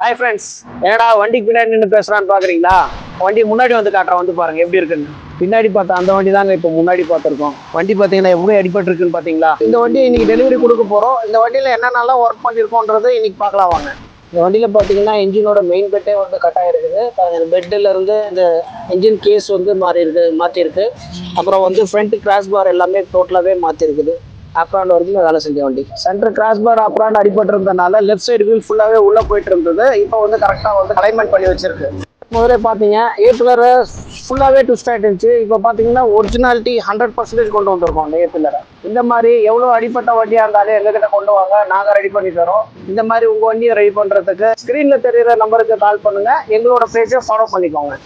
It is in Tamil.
ஹாய் ஃப்ரெண்ட்ஸ், ஏடா வண்டிக்கு பின்னாடி நின்று பேசுறான்னு பாக்குறீங்களா? வண்டி முன்னாடி வந்து காட்டுறேன், வந்து பாருங்க எப்படி இருக்குன்னு. பின்னாடி பார்த்தா அந்த வண்டி தாங்க இப்போ முன்னாடி பார்த்துருக்கோம். வண்டி பார்த்தீங்கன்னா எப்படி அடிபட்டு இருக்குன்னு பார்த்தீங்களா? இந்த வண்டி இன்னைக்கு டெலிவரி கொடுக்க போறோம். இந்த வண்டியில என்னென்னலாம் ஒர்க் பண்ணியிருக்கோன்றது இன்னைக்கு பார்க்கலாம் வாங்க. இந்த வண்டியில பார்த்தீங்கன்னா இன்ஜினோட மெயின் பெட்டே வந்து கட் ஆயிருக்குது. பெட்டில் இருந்து இந்த இன்ஜின் கேஸ் வந்து மாற்றிருக்கு. அப்புறம் வந்து ஃப்ரண்ட் கிராஸ் பார் எல்லாமே டோட்டலாகவே மாற்றிருக்குது. அப்ராண்ட் வரைக்கும் வேலை செஞ்ச வண்டி. சென்டர் கிராஸ் பார் அப்ராண்ட் அடிபட்டு இருந்தனால லெஃப்ட் சைடு வீல் ஃபுல்லாகவே உள்ளே போயிட்டு இருந்தது. இப்போ வந்து கரெக்டாக வந்து அலைன்மெண்ட் பண்ணி வச்சிருக்கு. முதல்ல பார்த்தீங்க ஏபிலர் ஃபுல்லாகவே ட்விஸ்ட் ஆகிட்டு இருந்துச்சு. இப்போ பார்த்தீங்கன்னா ஒரிஜினாலிட்டி 100% கொண்டு வந்திருக்கோம் அந்த ஏபிலரை. இந்த மாதிரி எவ்வளோ அடிப்பட்ட வண்டியாக இருந்தாலும் எங்ககிட்ட கொண்டு வாங்க, நாங்கள் ரெடி பண்ணி தரோம். இந்த மாதிரி உங்கள் வண்டியை ரெடி பண்ணுறதுக்கு ஸ்க்ரீனில் தெரியுற நம்பருக்கு கால் பண்ணுங்கள். எங்களோட பேஜை ஃபாலோ பண்ணிக்கோங்க.